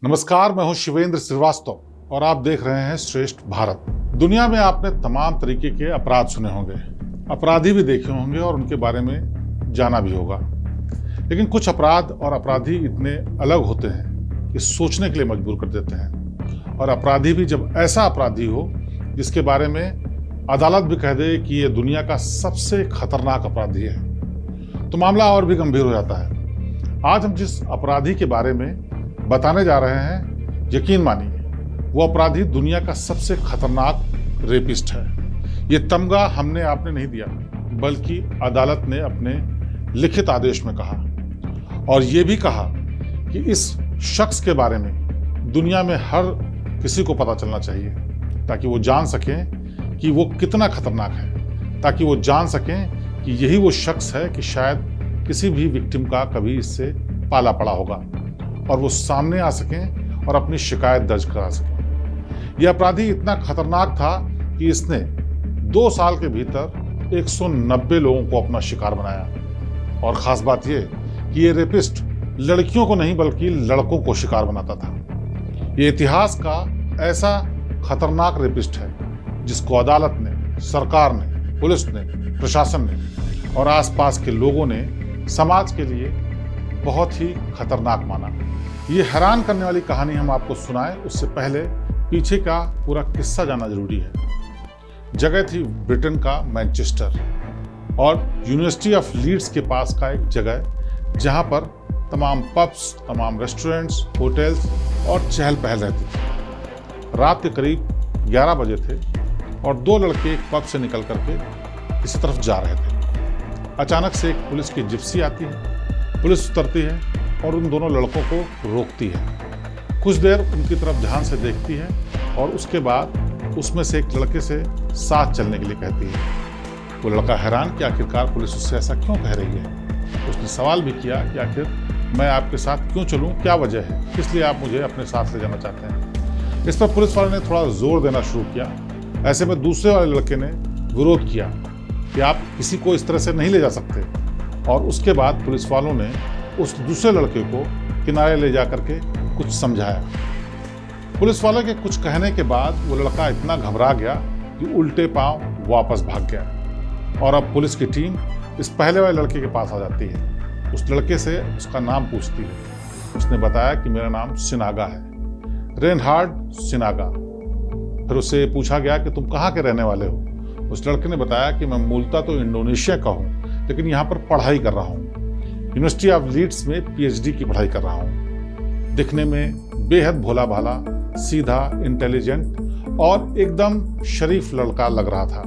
नमस्कार, मैं हूं शिवेंद्र श्रीवास्तव और आप देख रहे हैं श्रेष्ठ भारत। दुनिया में आपने तमाम तरीके के अपराध सुने होंगे, अपराधी भी देखे होंगे और उनके बारे में जाना भी होगा। लेकिन कुछ अपराध और अपराधी इतने अलग होते हैं कि सोचने के लिए मजबूर कर देते हैं। और अपराधी भी जब ऐसा अपराधी हो जिसके बारे में अदालत भी कह दे कि ये दुनिया का सबसे खतरनाक अपराधी है, तो मामला और भी गंभीर हो जाता है। आज हम जिस अपराधी के बारे में बताने जा रहे हैं, यकीन मानिए वो अपराधी दुनिया का सबसे खतरनाक रेपिस्ट है। ये तमगा हमने आपने नहीं दिया, बल्कि अदालत ने अपने लिखित आदेश में कहा। और ये भी कहा कि इस शख्स के बारे में दुनिया में हर किसी को पता चलना चाहिए, ताकि वो जान सकें कि वो कितना खतरनाक है, ताकि वो जान सकें कि यही वो शख्स है कि शायद किसी भी विक्टिम का कभी इससे पाला पड़ा होगा और वो सामने आ सकें और अपनी शिकायत दर्ज करा सकें। यह अपराधी इतना खतरनाक था कि इसने 2 साल के भीतर 190 लोगों को अपना शिकार बनाया। और ख़ास बात यह कि ये रेपिस्ट लड़कियों को नहीं बल्कि लड़कों को शिकार बनाता था। ये इतिहास का ऐसा खतरनाक रेपिस्ट है जिसको अदालत ने, सरकार ने, पुलिस ने, प्रशासन ने और आसपास के लोगों ने समाज के लिए बहुत ही खतरनाक माना। ये हैरान करने वाली कहानी हम आपको सुनाएं, उससे पहले पीछे का पूरा किस्सा जानना जरूरी है। जगह थी ब्रिटेन का मैनचेस्टर और यूनिवर्सिटी ऑफ लीड्स के पास का एक जगह जहां पर तमाम पब्स, तमाम रेस्टोरेंट्स, होटल्स और चहल पहल रहती थी। रात के करीब 11 बजे थे और 2 लड़के एक पब से निकल करके किसी तरफ जा रहे थे। अचानक से एक पुलिस की जिप्सी आती है, पुलिस उतरती है और उन दोनों लड़कों को रोकती है। कुछ देर उनकी तरफ ध्यान से देखती है और उसके बाद उसमें से एक लड़के से साथ चलने के लिए कहती है। वो लड़का हैरान कि आखिरकार पुलिस उससे ऐसा क्यों कह रही है। उसने सवाल भी किया कि आखिर मैं आपके साथ क्यों चलूं, क्या वजह है, किस लिए आप मुझे अपने साथ ले जाना चाहते हैं। इस पर पुलिस वाले ने थोड़ा जोर देना शुरू किया। ऐसे में दूसरे वाले लड़के ने विरोध किया कि आप किसी को इस तरह से नहीं ले जा सकते। और उसके बाद पुलिस वालों ने उस दूसरे लड़के को किनारे ले जा करके कुछ समझाया। पुलिस वालों के कुछ कहने के बाद वो लड़का इतना घबरा गया कि उल्टे पांव वापस भाग गया। और अब पुलिस की टीम इस पहले वाले लड़के के पास आ जाती है। उस लड़के से उसका नाम पूछती है। उसने बताया कि मेरा नाम सिनागा है, रेनहार्ड सिनागा। फिर उससे पूछा गया कि तुम कहाँ के रहने वाले हो। उस लड़के ने बताया कि मैं मूलतः तो इंडोनेशिया का हूँ, लेकिन यहाँ पर पढ़ाई कर रहा हूँ। यूनिवर्सिटी ऑफ लीड्स में पीएचडी की पढ़ाई कर रहा हूँ। दिखने में बेहद भोला भाला, सीधा, इंटेलिजेंट और एकदम शरीफ लड़का लग रहा था।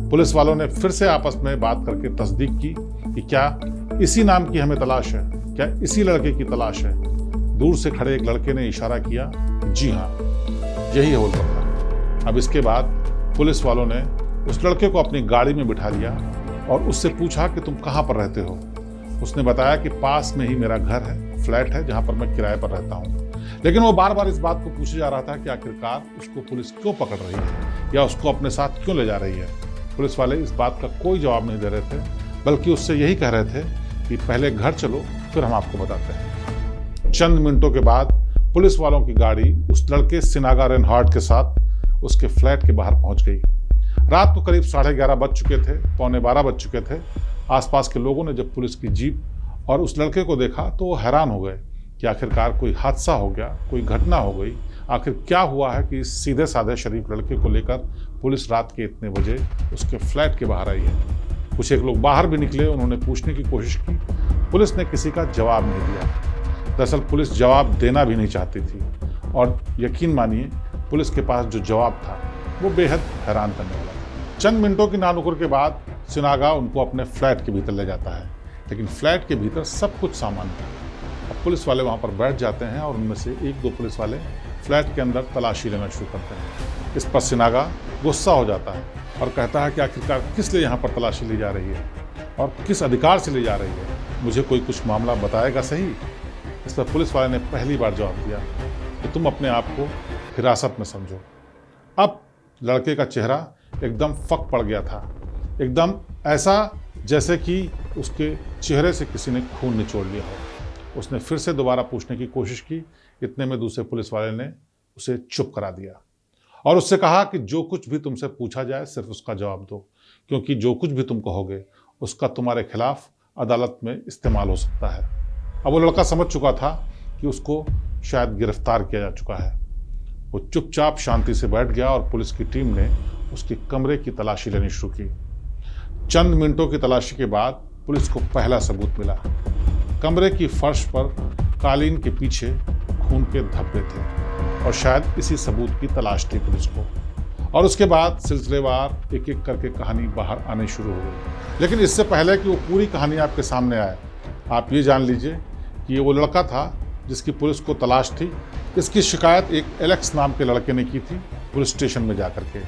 पुलिस वालों ने फिर से आपस में बात करके तस्दीक की कि क्या इसी नाम की हमें तलाश है, क्या इसी लड़के की तलाश है। दूर से खड़े एक लड़के ने इशारा किया, जी हाँ, यही है वो लड़का। अब इसके बाद पुलिस वालों ने उस लड़के को अपनी गाड़ी में बिठा लिया और उससे पूछा कि तुम कहाँ पर रहते हो। उसने बताया कि पास में ही मेरा घर है, फ्लैट है जहाँ पर मैं किराए पर रहता हूँ। लेकिन वो बार बार इस बात को पूछे जा रहा था कि आखिरकार उसको पुलिस क्यों पकड़ रही है या उसको अपने साथ क्यों ले जा रही है। पुलिस वाले इस बात का कोई जवाब नहीं दे रहे थे, बल्कि उससे यही कह रहे थे कि पहले घर चलो, फिर हम आपको बताते हैं। चंद मिनटों के बाद पुलिस वालों की गाड़ी उस लड़के सिनागा रेनहार्ड के साथ उसके फ्लैट के बाहर पहुंच गई। रात को करीब 11:30 बज चुके थे, 11:45 बज चुके थे। आसपास के लोगों ने जब पुलिस की जीप और उस लड़के को देखा तो वो हैरान हो गए कि आखिरकार कोई हादसा हो गया, कोई घटना हो गई। आखिर क्या हुआ है कि इस सीधे साधे शरीफ लड़के को लेकर पुलिस रात के इतने बजे उसके फ्लैट के बाहर आई है। कुछ एक लोग बाहर भी निकले, उन्होंने पूछने की कोशिश की। पुलिस ने किसी का जवाब नहीं दिया। दरअसल पुलिस जवाब देना भी नहीं चाहती थी और यकीन मानिए पुलिस के पास जो जवाब था वो बेहद हैरान करने वाला था। चंद मिनटों की नानुकुर के बाद सिनागा उनको अपने फ्लैट के भीतर ले जाता है, लेकिन फ्लैट के भीतर सब कुछ सामान था। अब पुलिस वाले वहाँ पर बैठ जाते हैं और उनमें से 1-2 पुलिस वाले फ्लैट के अंदर तलाशी लेना शुरू करते हैं। इस पर सिनागा गुस्सा हो जाता है और कहता है कि आखिरकार किस लिए यहाँ पर तलाशी ली जा रही है और किस अधिकार से ली जा रही है, मुझे कोई कुछ मामला बताएगा सही। इस पर पुलिस वाले ने पहली बार जवाब दिया कि तुम अपने आप को हिरासत में समझो। अब लड़के का चेहरा एकदम फक पड़ गया था, एकदम ऐसा जैसे कि उसके चेहरे से किसी ने खून निचोड़ लिया हो। उसने फिर से दोबारा पूछने की कोशिश की। इतने में दूसरे पुलिस वाले ने उसे चुप करा दिया और उससे कहा कि जो कुछ भी तुमसे पूछा जाए सिर्फ उसका जवाब दो, क्योंकि जो कुछ भी तुम कहोगे उसका तुम्हारे खिलाफ अदालत में इस्तेमाल हो सकता है। अब वो लड़का समझ चुका था कि उसको शायद गिरफ्तार किया जा चुका है। वो चुपचाप शांति से बैठ गया और पुलिस की टीम ने उसके कमरे की तलाशी लेनी शुरू की। चंद मिनटों की तलाशी के बाद पुलिस को पहला सबूत मिला। कमरे की फर्श पर कालीन के पीछे खून के धब्बे थे और शायद इसी सबूत की तलाश थी पुलिस को। और उसके बाद सिलसिलेवार एक एक करके कहानी बाहर आने शुरू हो गई। लेकिन इससे पहले कि वो पूरी कहानी आपके सामने आए, आप ये जान लीजिए कि ये वो लड़का था जिसकी पुलिस को तलाश थी। इसकी शिकायत एक एलेक्स नाम के लड़के ने की थी पुलिस स्टेशन में जाकर के।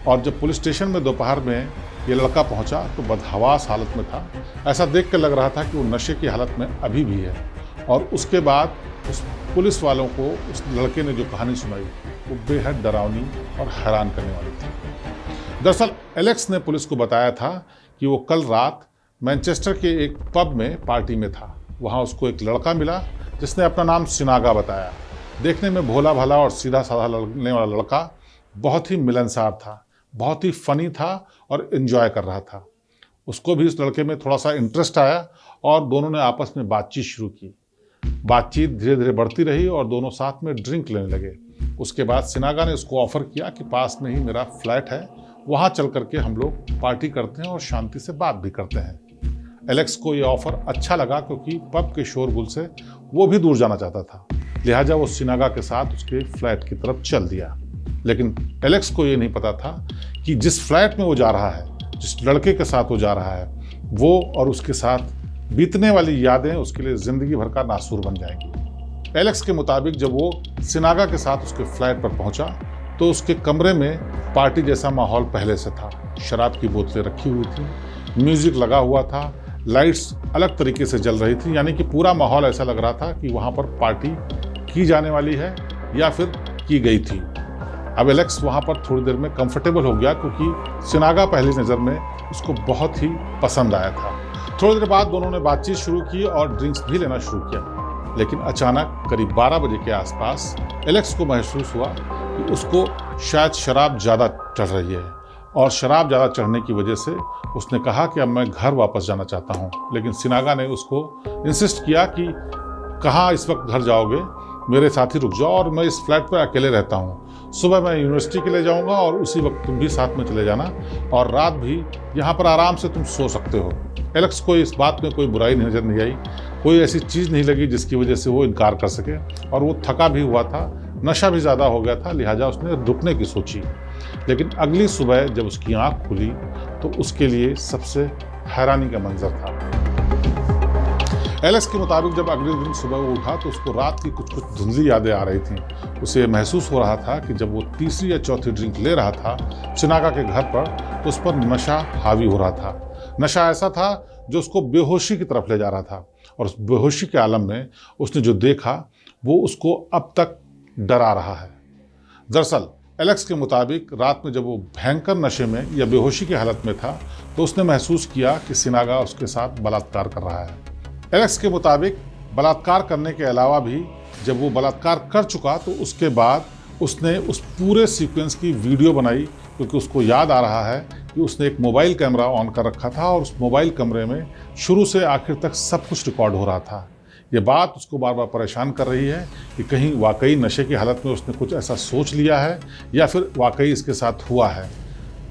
और जब पुलिस स्टेशन में दोपहर में ये लड़का पहुंचा तो बदहवास हालत में था। ऐसा देख कर लग रहा था कि वो नशे की हालत में अभी भी है। और उसके बाद उस पुलिस वालों को उस लड़के ने जो कहानी सुनाई वो बेहद डरावनी और हैरान करने वाली थी। दरअसल एलेक्स ने पुलिस को बताया था कि वो कल रात मैनचेस्टर के एक पब में पार्टी में था। वहाँ उसको एक लड़का मिला जिसने अपना नाम सिनागा बताया। देखने में भोला भाला और सीधा साधा लगने वाला लड़का बहुत ही मिलनसार था, बहुत ही फनी था और एंजॉय कर रहा था। उसको भी इस लड़के में थोड़ा सा इंटरेस्ट आया और दोनों ने आपस में बातचीत शुरू की। बातचीत धीरे धीरे बढ़ती रही और दोनों साथ में ड्रिंक लेने लगे। उसके बाद सिनागा ने उसको ऑफर किया कि पास में ही मेरा फ्लैट है, वहाँ चल करके हम लोग पार्टी करते हैं और शांति से बात भी करते हैं। एलेक्स को ये ऑफर अच्छा लगा क्योंकि पब के शोरगुल से वो भी दूर जाना चाहता था। लिहाजा वो सिनागा के साथ उसके फ्लैट की तरफ चल दिया। लेकिन एलेक्स को ये नहीं पता था कि जिस फ्लैट में वो जा रहा है, जिस लड़के के साथ वो जा रहा है, वो और उसके साथ बीतने वाली यादें उसके लिए ज़िंदगी भर का नासूर बन जाएंगी। एलेक्स के मुताबिक जब वो सिनागा के साथ उसके फ्लैट पर पहुंचा तो उसके कमरे में पार्टी जैसा माहौल पहले से था। शराब की बोतलें रखी हुई थी, म्यूज़िक लगा हुआ था, लाइट्स अलग तरीके से जल रही थी, यानी कि पूरा माहौल ऐसा लग रहा था कि वहाँ पर पार्टी की जाने वाली है या फिर की गई थी। अब एलेक्स वहाँ पर थोड़ी देर में कंफर्टेबल हो गया क्योंकि सिनागा पहली नज़र में उसको बहुत ही पसंद आया था। थोड़ी देर बाद दोनों ने बातचीत शुरू की और ड्रिंक्स भी लेना शुरू किया। लेकिन अचानक करीब 12 बजे के आसपास एलेक्स को महसूस हुआ कि उसको शायद शराब ज़्यादा चढ़ रही है और शराब ज़्यादा चढ़ने की वजह से उसने कहा कि अब मैं घर वापस जाना चाहता हूँ। लेकिन सिनागा ने उसको इंसिस्ट किया कि कहाँ इस वक्त घर जाओगे, मेरे साथ ही रुक जाओ और मैं इस फ्लैट पर अकेले रहता हूँ। सुबह मैं यूनिवर्सिटी के लिए जाऊँगा और उसी वक्त तुम भी साथ में चले जाना और रात भी यहाँ पर आराम से तुम सो सकते हो। एलेक्स को इस बात में कोई बुराई नज़र नहीं आई, कोई ऐसी चीज़ नहीं लगी जिसकी वजह से वो इनकार कर सके। और वो थका भी हुआ था, नशा भी ज़्यादा हो गया था, लिहाजा उसने रुकने की सोची। लेकिन अगली सुबह जब उसकी आँख खुली तो उसके लिए सबसे हैरानी का मंजर था। एलेक्स के मुताबिक जब अगले दिन सुबह वो उठा तो उसको रात की कुछ धुंधली यादें आ रही थीं। उसे महसूस हो रहा था कि जब वो तीसरी या चौथी ड्रिंक ले रहा था सिनागा के घर पर तो उस पर नशा हावी हो रहा था। नशा ऐसा था जो उसको बेहोशी की तरफ ले जा रहा था और उस बेहोशी के आलम में उसने जो देखा वो उसको अब तक डरा रहा है। दरअसल एलेक्स के मुताबिक रात में जब वो भयंकर नशे में या बेहोशी की हालत में था तो उसने महसूस किया कि सिनागा उसके साथ बलात्कार कर रहा है। एलेक्स के मुताबिक बलात्कार करने के अलावा भी जब वो बलात्कार कर चुका तो उसके बाद उसने उस पूरे सीक्वेंस की वीडियो बनाई, क्योंकि उसको याद आ रहा है कि उसने एक मोबाइल कैमरा ऑन कर रखा था और उस मोबाइल कैमरे में शुरू से आखिर तक सब कुछ रिकॉर्ड हो रहा था। ये बात उसको बार बार परेशान कर रही है कि कहीं वाकई नशे की हालत में उसने कुछ ऐसा सोच लिया है या फिर वाकई इसके साथ हुआ है।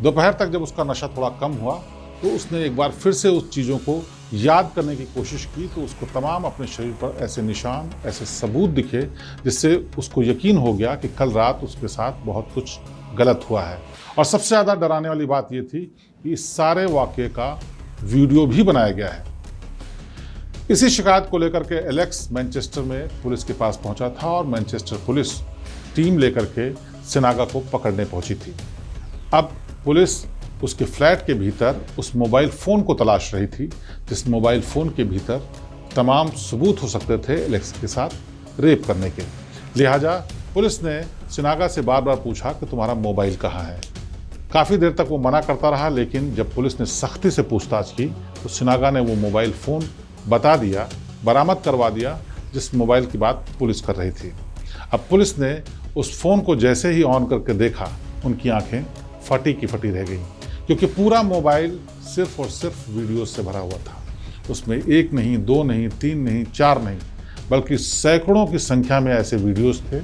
दोपहर तक जब उसका नशा थोड़ा कम हुआ तो उसने एक बार फिर से उस चीज़ों को याद करने की कोशिश की तो उसको तमाम अपने शरीर पर ऐसे निशान, ऐसे सबूत दिखे जिससे उसको यकीन हो गया कि कल रात उसके साथ बहुत कुछ गलत हुआ है। और सबसे ज़्यादा डराने वाली बात ये थी कि इस सारे वाक़े का वीडियो भी बनाया गया है। इसी शिकायत को लेकर के एलेक्स मैनचेस्टर में पुलिस के पास पहुंचा था और मैनचेस्टर पुलिस टीम लेकर के सिनागा को पकड़ने पहुंची थी। अब पुलिस उसके फ्लैट के भीतर उस मोबाइल फ़ोन को तलाश रही थी जिस मोबाइल फ़ोन के भीतर तमाम सबूत हो सकते थे एलेक्स के साथ रेप करने के। लिहाजा पुलिस ने सिनागा से बार बार पूछा कि तुम्हारा मोबाइल कहाँ है। काफ़ी देर तक वो मना करता रहा, लेकिन जब पुलिस ने सख्ती से पूछताछ की तो सिनागा ने वो मोबाइल फ़ोन बता दिया, बरामद करवा दिया जिस मोबाइल की बात पुलिस कर रही थी। अब पुलिस ने उस फ़ोन को जैसे ही ऑन करके देखा, उनकी आंखें फटी की फटी रह गईं, क्योंकि पूरा मोबाइल सिर्फ और सिर्फ वीडियोस से भरा हुआ था। उसमें 1 नहीं, 2 नहीं, 3 नहीं, 4 नहीं, बल्कि सैकड़ों की संख्या में ऐसे वीडियोस थे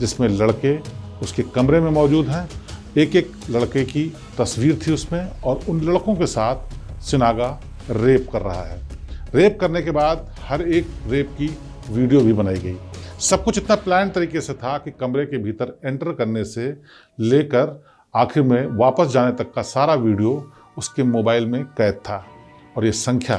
जिसमें लड़के उसके कमरे में मौजूद हैं। एक एक लड़के की तस्वीर थी उसमें, और उन लड़कों के साथ सिनागा रेप कर रहा है। रेप करने के बाद हर एक रेप की वीडियो भी बनाई गई। सब कुछ इतना प्लान तरीके से था कि कमरे के भीतर एंटर करने से लेकर आखिर में वापस जाने तक का सारा वीडियो उसके मोबाइल में कैद था। और ये संख्या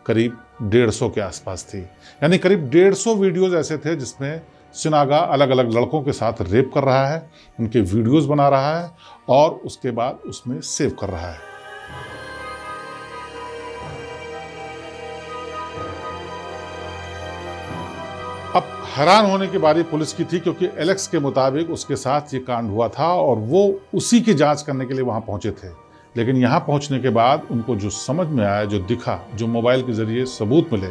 करीब 150 के आसपास थी। यानी करीब 150 वीडियोज़ ऐसे थे जिसमें सिनागा अलग अलग लड़कों के साथ रेप कर रहा है, उनके वीडियोज़ बना रहा है और उसके बाद उसमें सेव कर रहा है। अब हैरान होने की बारी पुलिस की थी, क्योंकि एलेक्स के मुताबिक उसके साथ ये कांड हुआ था और वो उसी की जांच करने के लिए वहां पहुंचे थे। लेकिन यहाँ पहुंचने के बाद उनको जो समझ में आया, जो दिखा, जो मोबाइल के ज़रिए सबूत मिले,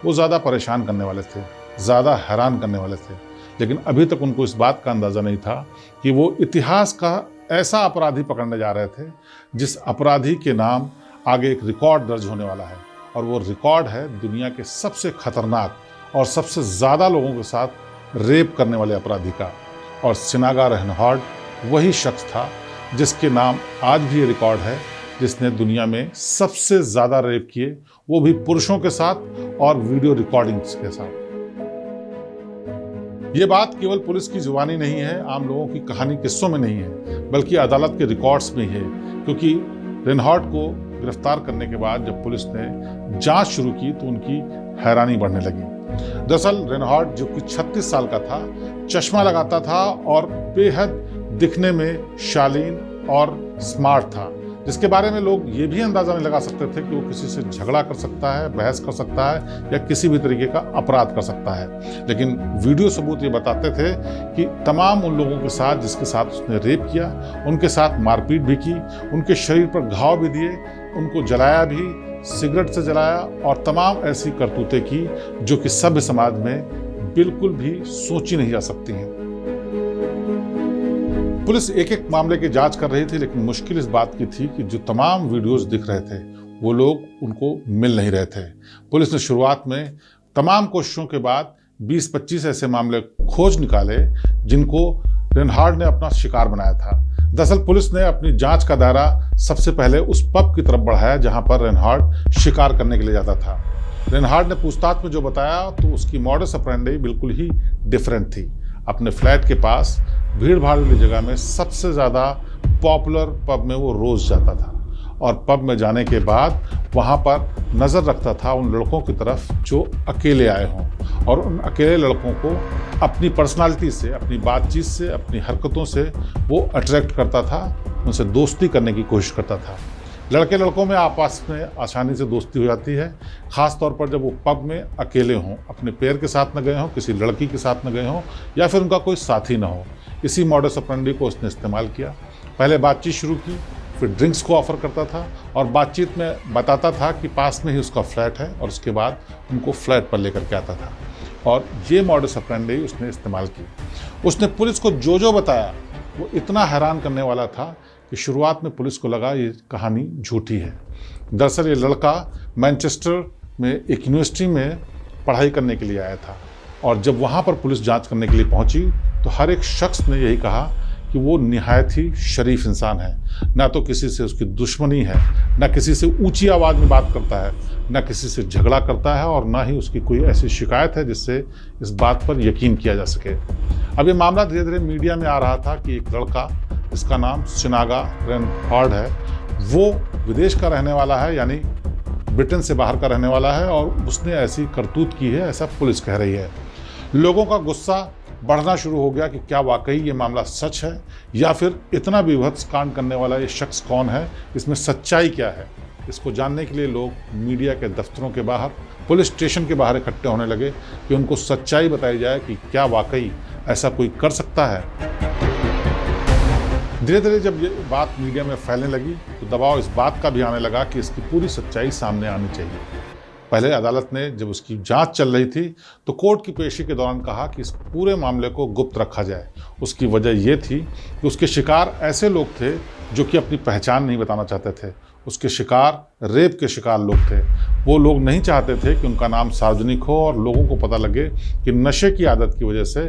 वो ज़्यादा परेशान करने वाले थे, ज़्यादा हैरान करने वाले थे। लेकिन अभी तक उनको इस बात का अंदाज़ा नहीं था कि वो इतिहास का ऐसा अपराधी पकड़ने जा रहे थे जिस अपराधी के नाम आगे एक रिकॉर्ड दर्ज होने वाला है। और वो रिकॉर्ड है दुनिया के सबसे खतरनाक और सबसे ज़्यादा लोगों के साथ रेप करने वाले अपराधी का। और सिनागा रेनहार्ड वही शख्स था जिसके नाम आज भी ये रिकॉर्ड है, जिसने दुनिया में सबसे ज़्यादा रेप किए, वो भी पुरुषों के साथ और वीडियो रिकॉर्डिंग्स के साथ। ये बात केवल पुलिस की जुबानी नहीं है, आम लोगों की कहानी किस्सों में नहीं है, बल्कि अदालत के रिकॉर्ड्स में है। क्योंकि रेनहार्ड को गिरफ्तार करने के बाद जब पुलिस ने जांच शुरू की तो उनकी हैरानी बढ़ने लगी। दरअसल रेनहार्ड, जो कि 36 साल का था, चश्मा लगाता था और बेहद दिखने में शालीन और स्मार्ट था, जिसके बारे में लोग ये भी अंदाजा नहीं लगा सकते थे कि वो किसी से झगड़ा कर सकता है, बहस कर सकता है या किसी भी तरीके का अपराध कर सकता है। लेकिन वीडियो सबूत ये बताते थे कि तमाम उन लोगों के साथ जिसके साथ उसने रेप किया, उनके साथ मारपीट भी की, उनके शरीर पर घाव भी दिए, उनको जलाया भी, सिगरेट से जलाया और तमाम ऐसी करतूतें की जो कि सभ्य समाज में बिल्कुल भी सोची नहीं जा सकती हैं। पुलिस एक एक मामले की जांच कर रही थी, लेकिन मुश्किल इस बात की थी कि जो तमाम वीडियोस दिख रहे थे वो लोग उनको मिल नहीं रहे थे। पुलिस ने शुरुआत में तमाम कोशिशों के बाद 20-25 ऐसे मामले खोज निकाले जिनको रेनहार्ड ने अपना शिकार बनाया था। दरअसल पुलिस ने अपनी जांच का दायरा सबसे पहले उस पब की तरफ बढ़ाया जहां पर रेनहार्ड शिकार करने के लिए जाता था। रेनहार्ड ने पूछताछ में जो बताया तो उसकी मॉडस ऑपरेंडी बिल्कुल ही डिफरेंट थी। अपने फ्लैट के पास भीड़ भाड़ वाली जगह में सबसे ज़्यादा पॉपुलर पब में वो रोज़ जाता था और पब में जाने के बाद वहाँ पर नज़र रखता था उन लड़कों की तरफ जो अकेले आए हों, और उन अकेले लड़कों को अपनी पर्सनालिटी से, अपनी बातचीत से, अपनी हरकतों से वो अट्रैक्ट करता था, उनसे दोस्ती करने की कोशिश करता था। लड़के लड़कों में आपस में आसानी से दोस्ती हो जाती है, ख़ास तौर पर जब वो पब में अकेले हों, अपने पेयर के साथ न गए हों, किसी लड़की के साथ न गए हों या फिर उनका कोई साथी ना हो। इसी मॉडस ऑपरेंडी को उसने इस्तेमाल किया। पहले बातचीत शुरू की, फिर ड्रिंक्स को ऑफ़र करता था और बातचीत में बताता था कि पास में ही उसका फ्लैट है, और उसके बाद उनको फ्लैट पर लेकर के आता था। और ये मॉडस ऑपरेंडी उसने इस्तेमाल की। उसने पुलिस को जो बताया वो इतना हैरान करने वाला था कि शुरुआत में पुलिस को लगा ये कहानी झूठी है। दरअसल ये लड़का मैनचेस्टर में एक यूनिवर्सिटी में पढ़ाई करने के लिए आया था, और जब वहाँ पर पुलिस जांच करने के लिए पहुँची तो हर एक शख्स ने यही कहा कि वो निहायत ही शरीफ इंसान है, ना तो किसी से उसकी दुश्मनी है, ना किसी से ऊंची आवाज़ में बात करता है, ना किसी से झगड़ा करता है, और ना ही उसकी कोई ऐसी शिकायत है जिससे इस बात पर यकीन किया जा सके। अब ये मामला धीरे धीरे मीडिया में आ रहा था कि एक लड़का जिसका नाम सिनागा रेनहार्ड है, वो विदेश का रहने वाला है, यानी ब्रिटेन से बाहर का रहने वाला है, और उसने ऐसी करतूत की है, ऐसा पुलिस कह रही है। लोगों का गुस्सा बढ़ना शुरू हो गया कि क्या वाकई ये मामला सच है, या फिर इतना विभत्स कांड करने वाला ये शख्स कौन है, इसमें सच्चाई क्या है। इसको जानने के लिए लोग मीडिया के दफ्तरों के बाहर, पुलिस स्टेशन के बाहर इकट्ठे होने लगे कि उनको सच्चाई बताई जाए कि क्या वाकई ऐसा कोई कर सकता है। धीरे धीरे जब ये बात मीडिया में फैलने लगी तो दबाव इस बात का भी आने लगा कि इसकी पूरी सच्चाई सामने आनी चाहिए। पहले अदालत ने जब उसकी जांच चल रही थी तो कोर्ट की पेशी के दौरान कहा कि इस पूरे मामले को गुप्त रखा जाए। उसकी वजह ये थी कि उसके शिकार ऐसे लोग थे जो कि अपनी पहचान नहीं बताना चाहते थे। उसके शिकार रेप के शिकार लोग थे। वो लोग नहीं चाहते थे कि उनका नाम सार्वजनिक हो और लोगों को पता लगे कि नशे की आदत की वजह से,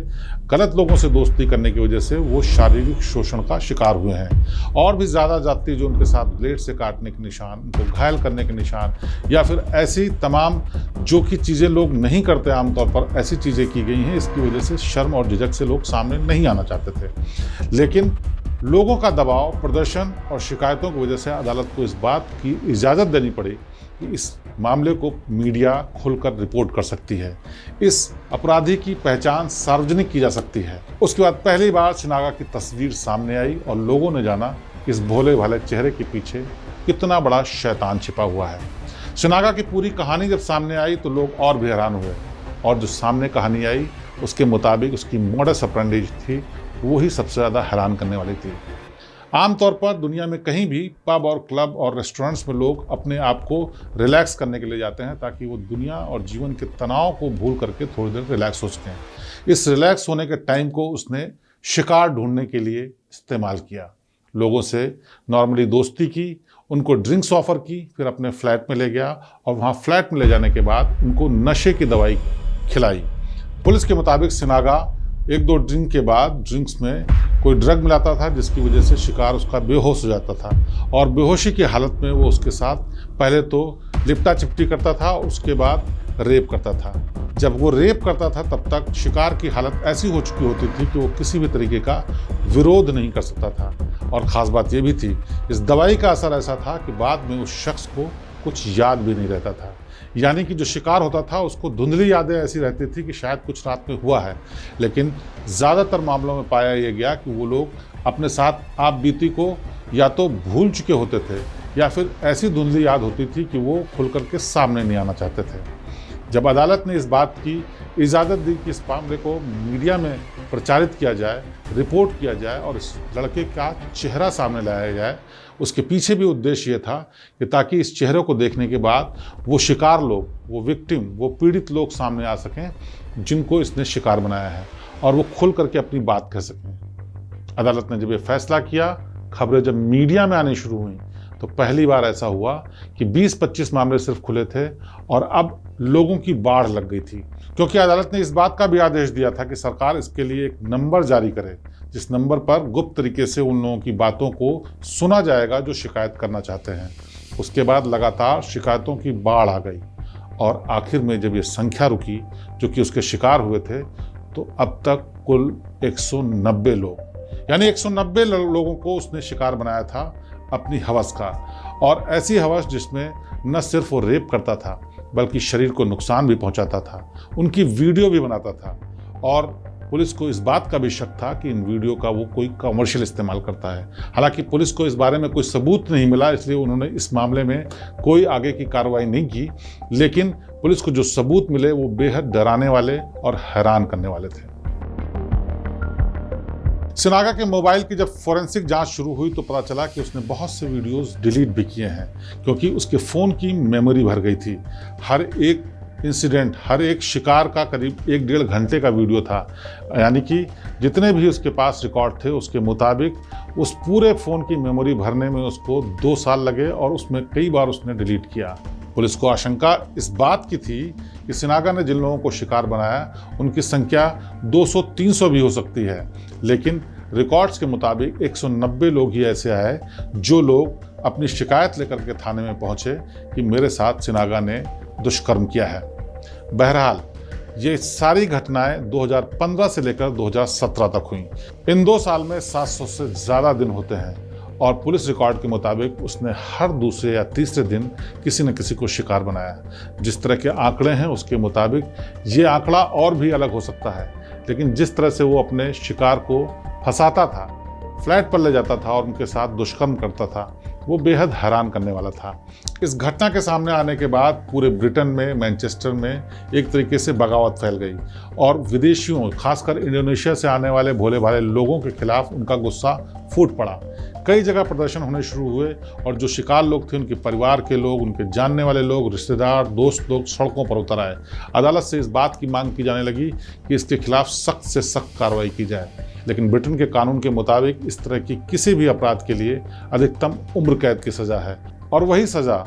गलत लोगों से दोस्ती करने की वजह से वो शारीरिक शोषण का शिकार हुए हैं। और भी ज़्यादा जाति जो उनके साथ ब्लेड से काटने के निशान, उनको घायल करने के निशान, या फिर ऐसी तमाम जो कि चीज़ें लोग नहीं करते आमतौर पर, ऐसी चीज़ें की गई हैं। इसकी वजह से शर्म और झिझक से लोग सामने नहीं आना चाहते थे। लेकिन लोगों का दबाव, प्रदर्शन और शिकायतों की वजह से अदालत को इस बात की इजाज़त देनी पड़ी कि इस मामले को मीडिया खुलकर रिपोर्ट कर सकती है, इस अपराधी की पहचान सार्वजनिक की जा सकती है। उसके बाद पहली बार शिनागा की तस्वीर सामने आई और लोगों ने जाना कि इस भोले भाले चेहरे के पीछे कितना बड़ा शैतान छिपा हुआ है। शिनागा की पूरी कहानी जब सामने आई तो लोग और भी हैरान हुए, और जो सामने कहानी आई उसके मुताबिक उसकी मॉडस ऑपरेंडी थी वही सबसे ज़्यादा हैरान करने वाली थी। आमतौर पर दुनिया में कहीं भी पब और क्लब और रेस्टोरेंट्स में लोग अपने आप को रिलैक्स करने के लिए जाते हैं ताकि वो दुनिया और जीवन के तनाव को भूल करके थोड़ी देर रिलैक्स हो सकें। इस रिलैक्स होने के टाइम को उसने शिकार ढूंढने के लिए इस्तेमाल किया। लोगों से नॉर्मली दोस्ती की, उनको ड्रिंक्स ऑफर की, फिर अपने फ्लैट में ले गया और वहाँ फ्लैट में ले जाने के बाद उनको नशे की दवाई खिलाई। पुलिस के मुताबिक शिनागा 1-2 ड्रिंक के बाद ड्रिंक्स में कोई ड्रग मिलाता था जिसकी वजह से शिकार उसका बेहोश हो जाता था, और बेहोशी की हालत में वो उसके साथ पहले तो लिपटा चिपटी करता था, उसके बाद रेप करता था। जब वो रेप करता था तब तक शिकार की हालत ऐसी हो चुकी होती थी कि वो किसी भी तरीके का विरोध नहीं कर सकता था। और ख़ास बात ये भी थी, इस दवाई का असर ऐसा था कि बाद में उस शख्स को कुछ याद भी नहीं रहता था। यानी कि जो शिकार होता था उसको धुंधली यादें ऐसी रहती थी कि शायद कुछ रात में हुआ है, लेकिन ज़्यादातर मामलों में पाया यह गया कि वो लोग अपने साथ आप बीती को या तो भूल चुके होते थे या फिर ऐसी धुंधली याद होती थी कि वो खुल करके सामने नहीं आना चाहते थे। जब अदालत ने इस बात की इजाज़त दी कि इस मामले को मीडिया में प्रचारित किया जाए, रिपोर्ट किया जाए और इस लड़के का चेहरा सामने लाया जाए, उसके पीछे भी उद्देश्य ये था कि ताकि इस चेहरे को देखने के बाद वो शिकार लोग, वो विक्टिम, वो पीड़ित लोग सामने आ सकें जिनको इसने शिकार बनाया है, और वो खुल करके अपनी बात कह सकें। अदालत ने जब ये फैसला किया, खबरें जब मीडिया में आनी शुरू हुई तो पहली बार ऐसा हुआ कि 20-25 मामले सिर्फ खुले थे और अब लोगों की बाढ़ लग गई थी, क्योंकि अदालत ने इस बात का भी आदेश दिया था कि सरकार इसके लिए एक नंबर जारी करे जिस नंबर पर गुप्त तरीके से उन लोगों की बातों को सुना जाएगा जो शिकायत करना चाहते हैं। उसके बाद लगातार शिकायतों की बाढ़ आ गई और आखिर में जब ये संख्या रुकी जो कि उसके शिकार हुए थे तो अब तक कुल 190 लोग, यानी 190 लोगों को उसने शिकार बनाया था अपनी हवस का। और ऐसी हवस जिसमें न सिर्फ वो रेप करता था बल्कि शरीर को नुकसान भी पहुंचाता था, उनकी वीडियो भी बनाता था। और पुलिस को इस बात का भी शक था कि इन वीडियो का वो कोई कमर्शियल इस्तेमाल करता है। हालांकि पुलिस को इस बारे में कोई सबूत नहीं मिला, इसलिए उन्होंने इस मामले में कोई आगे की कार्रवाई नहीं की, लेकिन पुलिस को जो सबूत मिले वो बेहद डराने वाले और हैरान करने वाले थे। शिनागा के मोबाइल की जब फोरेंसिक जांच शुरू हुई तो पता चला कि उसने बहुत से वीडियोस डिलीट भी किए हैं, क्योंकि उसके फ़ोन की मेमोरी भर गई थी। हर एक इंसिडेंट, हर एक शिकार का करीब 1-1.5 घंटे का वीडियो था, यानी कि जितने भी उसके पास रिकॉर्ड थे उसके मुताबिक उस पूरे फ़ोन की मेमोरी भरने में उसको 2 साल लगे और उसमें कई बार उसने डिलीट किया। पुलिस को आशंका इस बात की थी कि शिनागा ने जिन लोगों को शिकार बनाया उनकी संख्या 200-300 भी हो सकती है, लेकिन रिकॉर्ड्स के मुताबिक 190 लोग ही ऐसे आए जो लोग अपनी शिकायत लेकर के थाने में पहुंचे कि मेरे साथ शिनागा ने दुष्कर्म किया है। बहरहाल ये सारी घटनाएं 2015 से लेकर 2017 तक हुई। इन 2 साल में 700 से ज़्यादा दिन होते हैं और पुलिस रिकॉर्ड के मुताबिक उसने हर दूसरे या तीसरे दिन किसी न किसी को शिकार बनाया। जिस तरह के आंकड़े हैं उसके मुताबिक ये आंकड़ा और भी अलग हो सकता है, लेकिन जिस तरह से वो अपने शिकार को फंसाता था, फ्लैट पर ले जाता था और उनके साथ दुष्कर्म करता था, वो बेहद हैरान करने वाला था। इस घटना के सामने आने के बाद पूरे ब्रिटेन में, मैनचेस्टर में एक तरीके से बगावत फैल गई और विदेशियों, खासकर इंडोनेशिया से आने वाले भोले भाले लोगों के खिलाफ उनका गुस्सा फूट पड़ा। कई जगह प्रदर्शन होने शुरू हुए और जो शिकार लोग थे, उनके परिवार के लोग, उनके जानने वाले लोग, रिश्तेदार, दोस्त लोग सड़कों पर उतर आए। अदालत से इस बात की मांग की जाने लगी कि इसके खिलाफ सख्त से सख्त कार्रवाई की जाए। लेकिन ब्रिटेन के कानून के मुताबिक इस तरह की किसी भी अपराध के लिए अधिकतम उम्र कैद की सजा है और वही सजा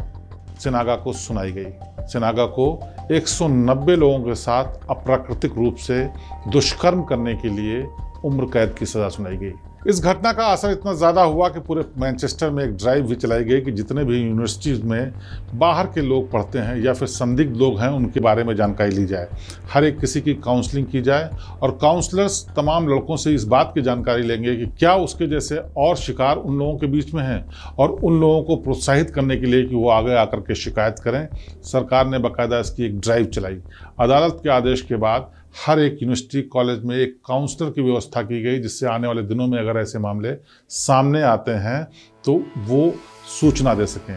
सिनागा को सुनाई गई। सिनागा को 190 लोगों के साथ अप्राकृतिक रूप से दुष्कर्म करने के लिए उम्र कैद की सजा सुनाई गई। इस घटना का असर इतना ज़्यादा हुआ कि पूरे मैनचेस्टर में एक ड्राइव भी चलाई गई कि जितने भी यूनिवर्सिटीज़ में बाहर के लोग पढ़ते हैं या फिर संदिग्ध लोग हैं, उनके बारे में जानकारी ली जाए। हर एक किसी की काउंसलिंग की जाए और काउंसलर्स तमाम लड़कों से इस बात की जानकारी लेंगे कि क्या उसके जैसे और शिकार उन लोगों के बीच में हैं और उन लोगों को प्रोत्साहित करने के लिए कि वो आगे आकर के शिकायत करें। सरकार ने बाकायदा इसकी एक ड्राइव चलाई। अदालत के आदेश के बाद हर एक यूनिवर्सिटी, कॉलेज में एक काउंसलर की व्यवस्था की गई, जिससे आने वाले दिनों में अगर ऐसे मामले सामने आते हैं तो वो सूचना दे सकें।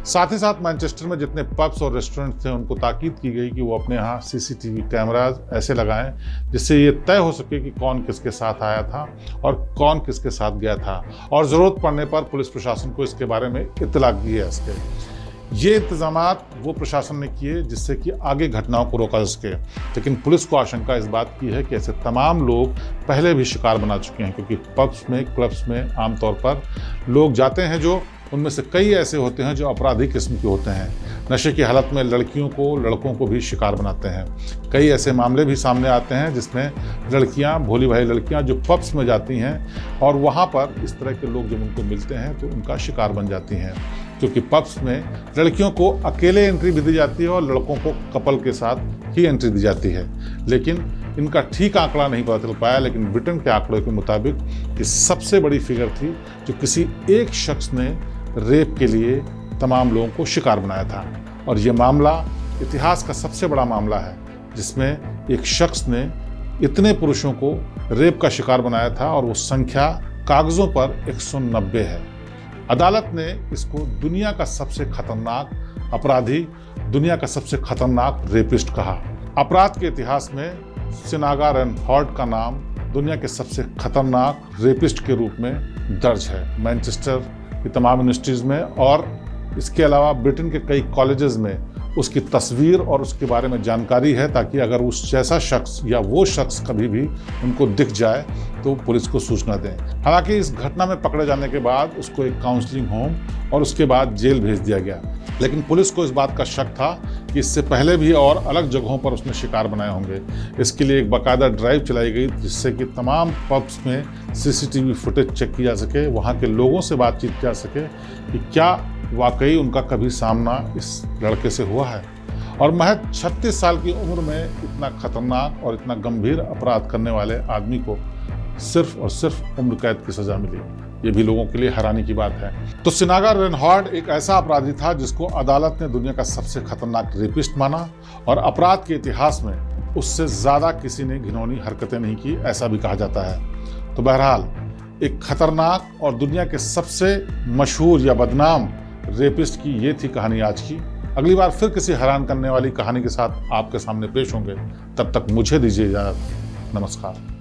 साथ ही साथ मैनचेस्टर में जितने पब्स और रेस्टोरेंट थे, उनको ताकीद की गई कि वो अपने यहाँ सीसीटीवी कैमराज ऐसे लगाएं जिससे ये तय हो सके कि कौन किसके साथ आया था और कौन किसके साथ गया था, और ज़रूरत पड़ने पर पुलिस प्रशासन को इसके बारे में इत्तला की है। इसके ये इंतजामात वो प्रशासन ने किए जिससे कि आगे घटनाओं को रोका जा सके। लेकिन पुलिस को आशंका इस बात की है कि ऐसे तमाम लोग पहले भी शिकार बना चुके हैं, क्योंकि पब्स में, क्लब्स में आमतौर पर लोग जाते हैं जो उनमें से कई ऐसे होते हैं जो अपराधी किस्म के होते हैं। नशे की हालत में लड़कियों को, लड़कों को भी शिकार बनाते हैं। कई ऐसे मामले भी सामने आते हैं जिसमें लड़कियां, भोली भाली लड़कियां जो पब्स में जाती हैं और वहाँ पर इस तरह के लोग जब उनको मिलते हैं तो उनका शिकार बन जाती हैं, क्योंकि पब्स में लड़कियों को अकेले एंट्री भी दी जाती है और लड़कों को कपल के साथ ही एंट्री दी जाती है। लेकिन इनका ठीक आंकड़ा नहीं पता चल पाया, लेकिन ब्रिटेन के आंकड़ों के मुताबिक ये सबसे बड़ी फिगर थी जो किसी एक शख्स ने रेप के लिए तमाम लोगों को शिकार बनाया था। और ये मामला इतिहास का सबसे बड़ा मामला है जिसमें एक शख्स ने इतने पुरुषों को रेप का शिकार बनाया था और वो संख्या कागजों पर 190 है। अदालत ने इसको दुनिया का सबसे खतरनाक अपराधी, दुनिया का सबसे खतरनाक रेपिस्ट कहा। अपराध के इतिहास में सिनागा रेनहार्ड का नाम दुनिया के सबसे खतरनाक रेपिस्ट के रूप में दर्ज है। मैनचेस्टर की तमाम यूनिवर्सिटीज़ में और इसके अलावा ब्रिटेन के कई कॉलेजेस में उसकी तस्वीर और उसके बारे में जानकारी है, ताकि अगर उस जैसा शख्स या वो शख्स कभी भी उनको दिख जाए तो पुलिस को सूचना दें। हालांकि इस घटना में पकड़े जाने के बाद उसको एक काउंसलिंग होम और उसके बाद जेल भेज दिया गया, लेकिन पुलिस को इस बात का शक था कि इससे पहले भी और अलग जगहों पर उसने शिकार बनाए होंगे। इसके लिए एक बाकायदा ड्राइव चलाई गई जिससे कि तमाम पब्स में सीसीटीवी फुटेज चेक की जा सके, वहाँ के लोगों से बातचीत की जा सके कि क्या वाकई उनका कभी सामना इस लड़के से हुआ है। और महज 36 साल की उम्र में इतना खतरनाक और इतना गंभीर अपराध करने वाले आदमी को सिर्फ और सिर्फ उम्र कैद की सजा मिली, ये भी लोगों के लिए हैरानी की बात है। तो सिनागा रेनहार्ड एक ऐसा अपराधी था जिसको अदालत ने दुनिया का सबसे खतरनाक रेपिस्ट माना और अपराध के इतिहास में उससे ज़्यादा किसी ने घिनौनी हरकतें नहीं की, ऐसा भी कहा जाता है। तो बहरहाल एक खतरनाक और दुनिया के सबसे मशहूर या बदनाम रेपिस्ट की ये थी कहानी आज की। अगली बार फिर किसी हैरान करने वाली कहानी के साथ आपके सामने पेश होंगे। तब तक मुझे दीजिए इजाज़त। नमस्कार।